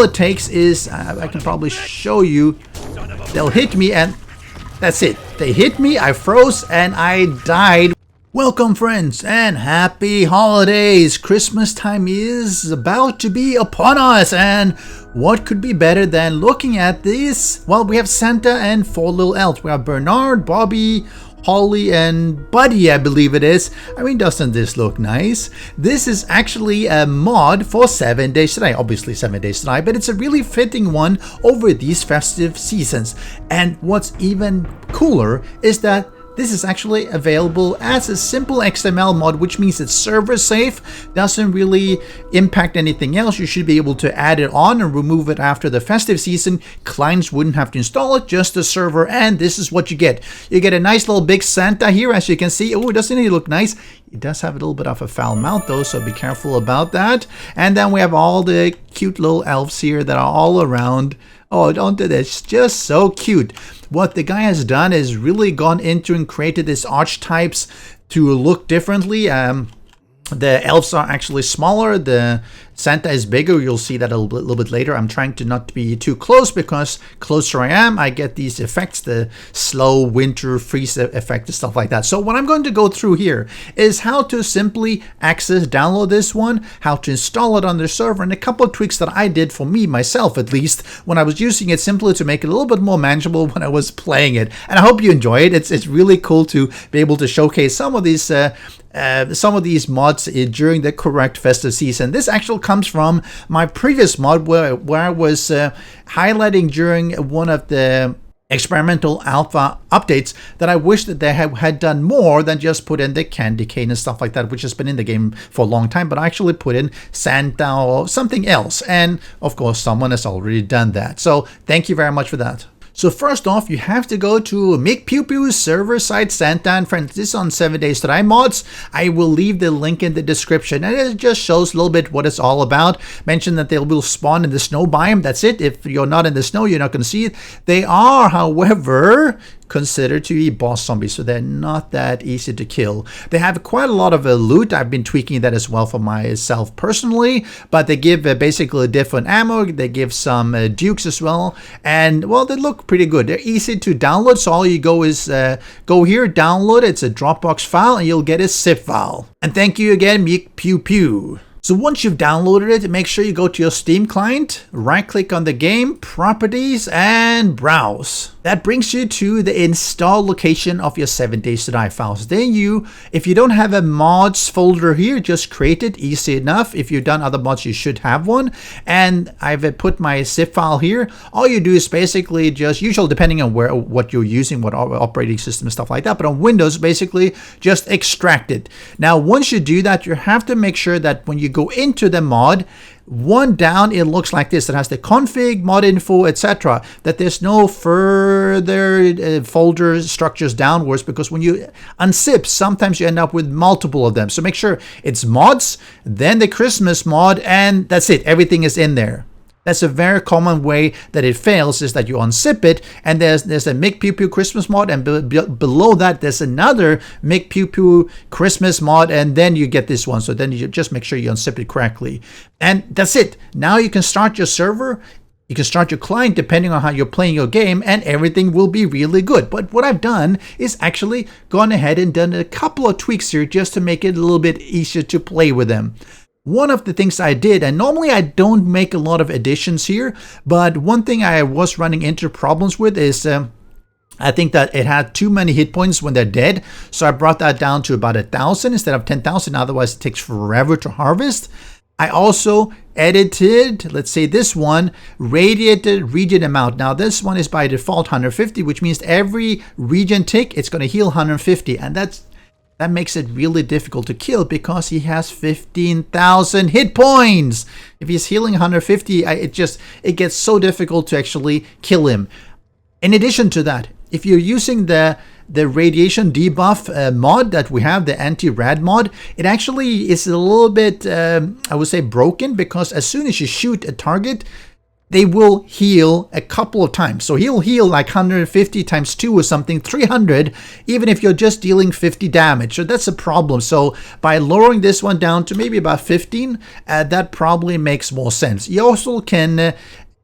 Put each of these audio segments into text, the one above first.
all it takes is, I can probably show you, they'll hit me and that's it. They hit me, I froze, and I died. Welcome friends and happy holidays. Christmas time is about to be upon us, and what could be better than looking at this? Well, we have Santa and 4 little elves. We have Bernard, Bobby, Holly, and Buddy, I believe it is. I mean, doesn't this look nice? This is actually a mod for 7 Days to Die. Obviously 7 Days to Die, but it's a really fitting one over these festive seasons. And what's even cooler is that this is actually available as a simple XML mod, which means it's server safe, doesn't really impact anything else. You should be able to add it on and remove it after the festive season. Clients wouldn't have to install it, just the server, and this is what you get. You get a nice little big Santa here, as you can see. Oh, doesn't he look nice? It does have a little bit of a foul mouth though, so be careful about that. And then we have all the cute little elves here that are all around. Oh, don't do this. Just so cute. What the guy has done is really gone into and created these archetypes to look differently. The elves are actually smaller. The Santa is bigger. You'll see that a little bit later. I'm trying to not be too close, because closer I am, I get these effects, the slow winter freeze effect and stuff like that. So what I'm going to go through here is how to simply download this one, how to install it on the server, and a couple of tweaks that I did for me, myself at least, when I was using it, simply to make it a little bit more manageable when I was playing it. And I hope you enjoy it. It's really cool to be able to showcase some of these mods during the correct festive season. This actually comes from my previous mod where I was highlighting during one of the experimental alpha updates that I wish that they had done more than just put in the candy cane and stuff like that, which has been in the game for a long time, but I actually put in Santa or something else. And of course, someone has already done that. So thank you very much for that. So first off, you have to go to mickkpewpew's server site, Santa and Friends. This is on 7 Days to Die mods. I will leave the link in the description, and it just shows a little bit what it's all about. Mention that they will spawn in the snow biome. That's it. If you're not in the snow, you're not going to see it. They are, however, considered to be boss zombies, so they're not that easy to kill. They have quite a lot of loot. I've been tweaking that as well for myself personally, but they give basically different ammo. They give some dukes as well, and well, they look pretty good. They're easy to download, so all you go is go here, download. It's a Dropbox file, and you'll get a zip file. And thank you again, mickkpewpew. So once you've downloaded it, make sure you go to your Steam client, right click on the game, properties, and browse. That brings you to the install location of your 7 Days to Die files. Then if you don't have a mods folder here, just create it, easy enough. If you've done other mods, you should have one. And I've put my zip file here. All you do is basically just, usually depending on what you're using, what operating system and stuff like that, but on Windows, basically just extract it. Now, once you do that, you have to make sure that when you go into the mod, one down, it looks like this. It has the config, mod info, etc. That there's no further folder structures downwards, because when you unzip, sometimes you end up with multiple of them. So make sure it's mods, then the Christmas mod, and that's it. Everything is in there. That's a very common way that it fails, is that you unzip it, and there's a mickkpewpew Christmas mod, and below that there's another mickkpewpew Christmas mod, and then you get this one. So then you just make sure you unzip it correctly. And that's it. Now you can start your server. You can start your client depending on how you're playing your game, and everything will be really good. But what I've done is actually gone ahead and done a couple of tweaks here just to make it a little bit easier to play with them. One of the things I did, and normally I don't make a lot of additions here, but one thing I was running into problems with is I think that it had too many hit points when they're dead. So I brought that down to about 1,000 instead of 10,000. Otherwise, it takes forever to harvest. I also edited, let's say this one, radiated regen amount. Now this one is by default 150, which means every regen tick, it's going to heal 150. And that makes it really difficult to kill, because he has 15,000 hit points. If he's healing 150, it gets so difficult to actually kill him. In addition to that, if you're using the radiation debuff mod that we have, the anti-rad mod, it actually is a little bit, I would say, broken, because as soon as you shoot a target, they will heal a couple of times. So he'll heal like 150 times 2 or something, 300, even if you're just dealing 50 damage. So that's a problem. So by lowering this one down to maybe about 15, that probably makes more sense. You also can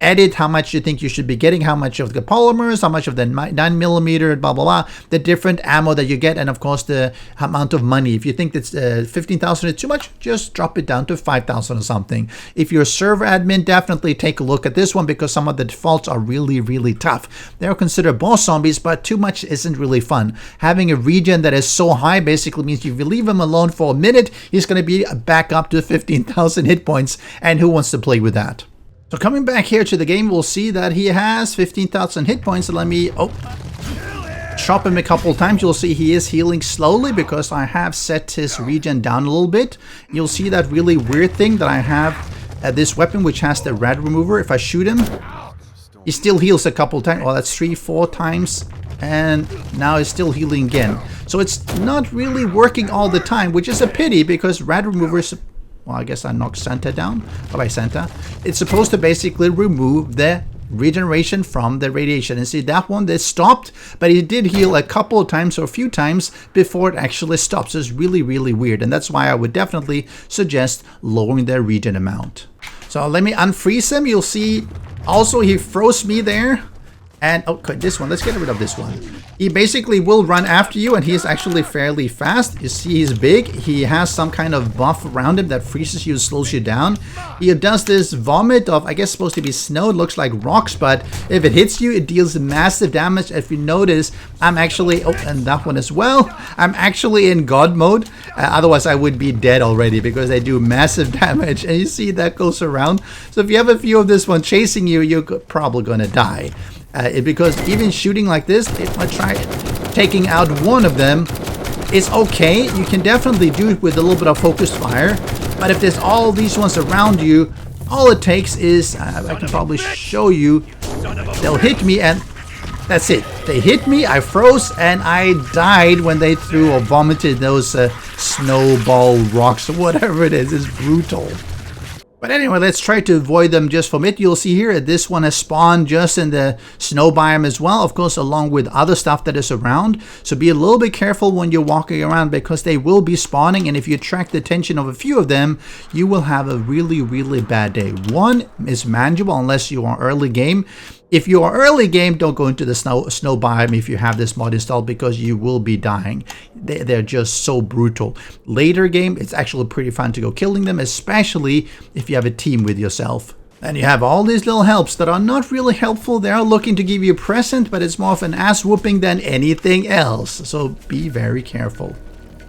edit how much you think you should be getting, how much of the polymers, how much of the 9mm, blah, blah, blah, the different ammo that you get, and of course the amount of money. If you think that's 15,000 is too much, just drop it down to 5,000 or something. If you're a server admin, definitely take a look at this one because some of the defaults are really, really tough. They're considered boss zombies, but too much isn't really fun. Having a regen that is so high basically means if you leave him alone for a minute, he's going to be back up to 15,000 hit points, and who wants to play with that? So coming back here to the game, we'll see that he has 15,000 hit points. So let me chop him a couple times. You'll see he is healing slowly because I have set his regen down a little bit. You'll see that really weird thing that I have this weapon which has the rad remover. If I shoot him, he still heals a couple times. Well, that's 3-4 times. And now he's still healing again. So it's not really working all the time, which is a pity because rad remover is... Well, I guess I knocked Santa down. Bye-bye, Santa. It's supposed to basically remove the regeneration from the radiation. And see, that one, they stopped, but it did heal a couple of times or a few times before it actually stops. So it's really, really weird. And that's why I would definitely suggest lowering the regen amount. So let me unfreeze him. You'll see also he froze me there. And, okay, this one, let's get rid of this one. He basically will run after you, and he is actually fairly fast. You see he's big. He has some kind of buff around him that freezes you and slows you down. He does this vomit of, I guess, supposed to be snow. It looks like rocks, but if it hits you, it deals massive damage. If you notice, I'm actually, oh, and that one as well. I'm actually in God mode. Otherwise, I would be dead already because they do massive damage. And you see that goes around. So if you have a few of this one chasing you, you're probably going to die. Because even shooting like this, if I try taking out one of them, it's okay. You can definitely do it with a little bit of focused fire. But if there's all these ones around you, all it takes is, I can probably show you, they'll hit me and that's it. They hit me, I froze, and I died when they threw or vomited those snowball rocks or whatever it is. It's brutal. But anyway, let's try to avoid them just from it. You'll see here, this one has spawned just in the snow biome as well, of course, along with other stuff that is around. So be a little bit careful when you're walking around because they will be spawning. And if you attract the attention of a few of them, you will have a really, really bad day. One is manageable unless you are early game. If you are early game, don't go into the snow biome if you have this mod installed because you will be dying. They're just so brutal. Later game, it's actually pretty fun to go killing them, especially if you have a team with yourself. And you have all these little helps that are not really helpful. They are looking to give you a present, but it's more of an ass whooping than anything else. So be very careful.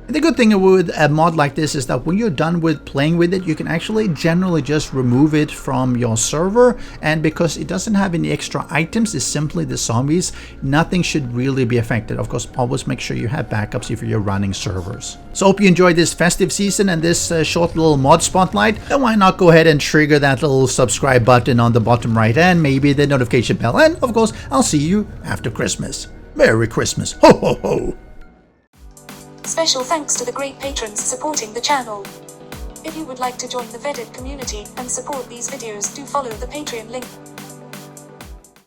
And the good thing with a mod like this is that when you're done with playing with it, you can actually generally just remove it from your server. And because it doesn't have any extra items, it's simply the zombies, nothing should really be affected. Of course, always make sure you have backups if you're running servers. So hope you enjoyed this festive season and this short little mod spotlight. And why not go ahead and trigger that little subscribe button on the bottom right and maybe the notification bell. And of course, I'll see you after Christmas. Merry Christmas. Ho, ho, ho. Special thanks to the great patrons supporting the channel. If you would like to join the Vedui community and support these videos, do follow the Patreon link.